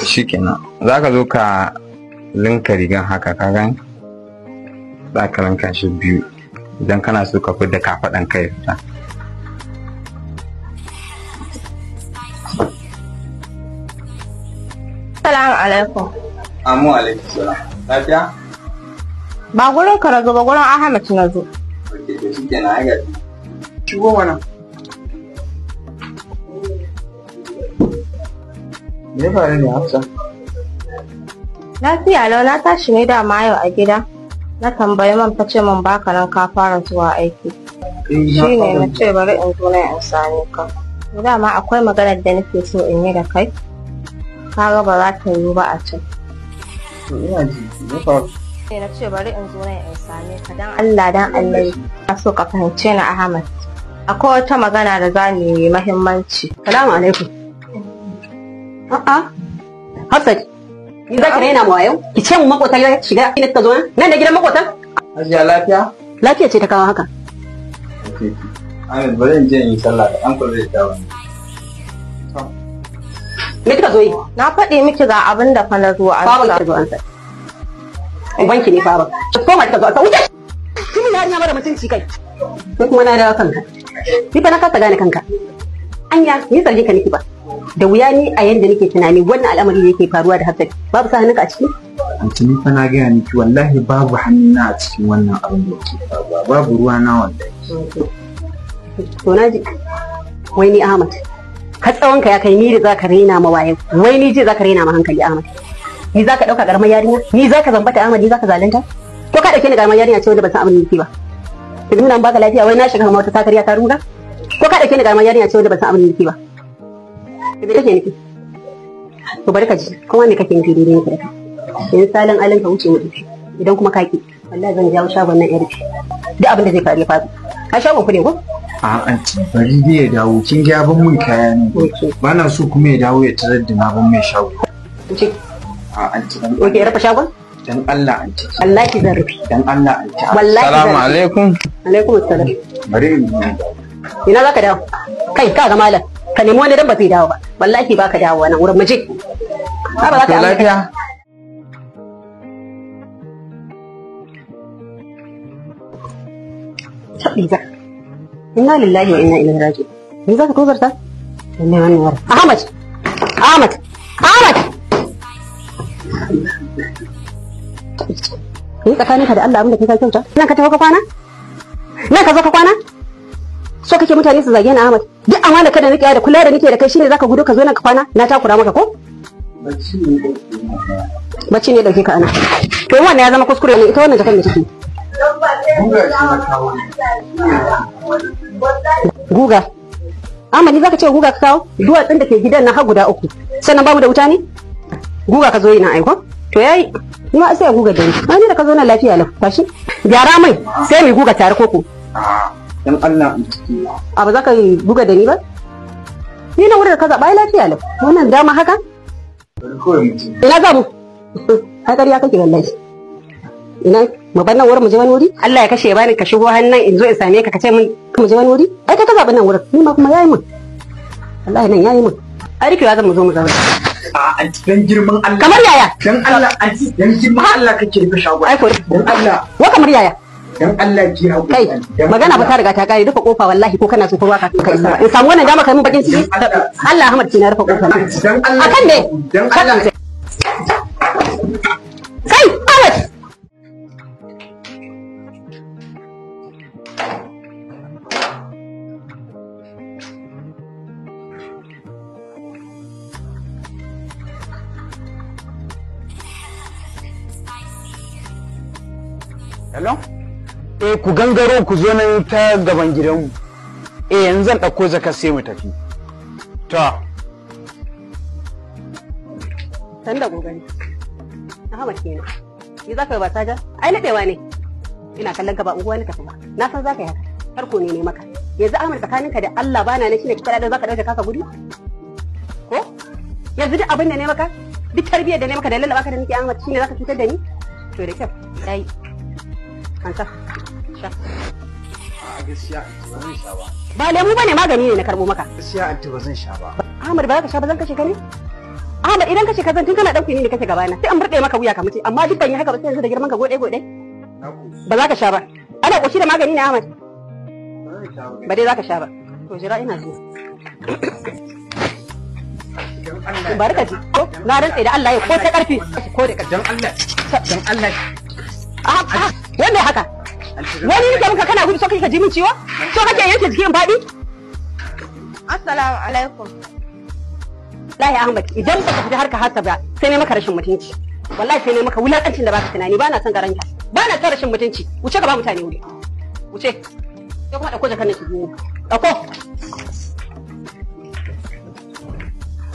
Shikenan za ka zo ka linka rigan haka ka gani, za ka linka shi biyu idan kana so ka fi da kafaɗan kai fita. Salamu alaikum. Amu alaikum salam. Lafiya? Ba gurin ka na zo ba, gurin Ahmad na zo. Ok, to shikenan ai gashi. Shigo mana. Me faru ne Hafsa? Lafiya lau, na tashi ne dama yau a gida. Na tambayi man ta ce min baka nan ka fara zuwa aiki. Shi ne na ce bari in zo na in same ka. Dama akwai maganar da nake so in yi da kai. Kaga ba za ta yi ba a can. Ina ji, me faru? Sai na ce bari in zo na in same ka dan Allah dan Allah. Na so ka fahimce ni Ahmad. Akwai wata magana da za mu yi muhimmanci. Salamu alaikum. A'a. Hafsat. Ni za ki raina mu wayo? Ki ce mu makota ya shiga ina ta zo nan da gidan makota? Hajiya lafiya? Lafiya ce ta kawo haka. Ok. Ahmed bari in je in yi sallah da an zai dawo. Me kika zo yi? Na faɗi miki ga abin da fa na zo an Baba ki zo an sa. Ubanki ne baba. Ko ma kika zo ka wuce. Kimi na mara mutunci kai. Sai kuma na dawo kanka. Ni fa na kasa gane kanka. Anya, ni zarge ka niki ba. Da wuya ni a yanda nake tunani wannan al'amari da yake faruwa da Hafsat. Babu sa hannunka a ciki? Antini fa na gaya miki wallahi babu hannuna a cikin wannan abin da ke faruwa, babu ruwa na wallahi. To na ji. Wai ni Ahmad. Ka tsawon ka ya kai ni da zaka raina ma waye. Wai ni je zaka raina ma hankali Ahmad. Ni zaka dauka karamar yarinya? Ni zaka zambata Ahmad, ni zaka zalunta? Ko ka dauke ni karamar yarinya ce wanda ban san abin da yake ba? Ki nuna baka lafiya wai na shiga mota takariya ta ruga? Ko ka dauke ni karamar yarinya ce wanda ban san abin da yake ba? Me kake nufi? To bari ka ji, kuma me kake nufi daidai ne da kai? Yanzu salin alin ka wuce mu tafi. Idan kuma kaki, wallahi zan jawo shagon nan yarki. Duk abin da zai faru ya faru. Ka shagon ku ne ko? A anti bari dai ya dawo, kin ga ban mun kaya ne. Ba na so kuma ya dawo ya tarar da na ban mai shago. Ce. A anti dan Oke, rafa shagon? dan Allah anti. Wallahi zan rufe. Dan Allah anti. Wallahi zan rufe. alaikum. Alaikum assalam. Bari in Ina zaka dawo? Kai ka ga malam. Ka nemi wani dan ba zai dawo ba. Wallahi ba ka dawo nan wurin muje. Ba za ka lafiya. Tabiza. Inna lillahi wa inna ilaihi raji'un. Ni zaka tozarta? Lalle wannan war. Ahmad. Ahmad. Ahmad. Ni tsakaninka da Allah abin da kai ka kyauta? Nan ka tafi ka kwana? Nan ka zo ka kwana? So kake mutane su zage ni Ahmad? Duk amana kada nake da kula da nake da kai shine zaka gudu ka zo nan ka kwana? Na takura maka ko? Bacci ne dauke ka ana. To wannan ya zama kuskure ne, ita wannan jakan da take. Guga. Ahmad ni zaka ce guga ka kawo? Duwatsun da ke gidan na har guda 3. Sannan babu da wuta ne? Guga ka zo yi nan aiko? To yayi. Ni ma sai guga da ni. Ma ni da ka zo nan lafiya lau. Tashi. Gyara mai sai mu guga tare koko. Dan Allah anti. A ba za ka yi buga da ni ba? Ni na wurin da ka zaɓa lafiya lau. Wannan dama haka? Bari kawai mutum. Ina za mu? Ai ƙarya kake wallahi. Ina mu bar nan wurin mu je wani wuri? Allah ya kashe bani ka shigo hannun in zo in same ka ka ce min mu je wani wuri? Ai ka zaɓi nan wurin. Ni ma kuma yayi min. Wallahi nan yayi min. Ai rikewa zan mu zo mu zauna. A anti dan girman Allah. Kamar yaya? Dan Allah anti dan girman Allah kake rufe shago. Ai ko Dan Allah. wa kamar yaya? Dan Allah ki haƙuri. Kai magana ba ta riga ta kare, rufe kofa wallahi ko kana so ko baka kai sa. In samu wannan dama kai min bakin ciki. Allah Ahmad ki na rufe kofa. Dan Allah. Akan me? Dan Allah. Kai Ahmad. Hello? Ku gangaro ku zo nan ta gaban gidanmu. Yanzu zan ɗauko jaka sai mu tafi. Ta. San da gogari. Ahmad kenan. Ni zaka ba saja? Ai nadewa ne. Ina kallon ka ba unguwa ne tafi ba. Na san zaka yi haka. Farko ne maka. Yanzu Ahmad tsakaninka da Allah bana ne shine kika da zaka dauke kaka gudu? Ko? Yanzu duk abin da ne maka? Duk tarbiyyar da ne maka da lallaba ka da nake Ahmad shine zaka cutar da ni? To da kyau. Yayi. Kanta. Sha. A gaskiya ba zan sha ba. Ba lemu bane magani ne na karbo maka. Gaskiya anti ba zan sha ba. Ahmad Ahmad ba za ka sha ba zan kashe ka ne? Ahmad idan kashe ka zan tun kana ɗauke ni ne kashe gabana sai an murɗe maka wuya ka mutu amma duk ban yi haka ba sai yanzu da girman ka gode. Ba za ka sha ba. Ana ƙoshi da magani ne Ahmad. Ba dai za ka sha ba. To jira ina ji. Barka ji ko na rantsa da Allah ya ko ta ƙarfi ko da ƙarfi. Dan Allah. Wanda haka? Wani ne muka kana gudu so kake ji min ciwo? So kake yanke jikin faɗi? Assalamu alaikum. Lahi Ahmad idan baka fita harka hasa ba sai ne maka rashin mutunci. Wallahi sai ne maka wulakancin da baka tunani ba na son garanta. Ba na son rashin mutunci. Wuce ka ba mutane wuri. Wuce. Sai kuma dauko jakan nan ki biyo. Dauko.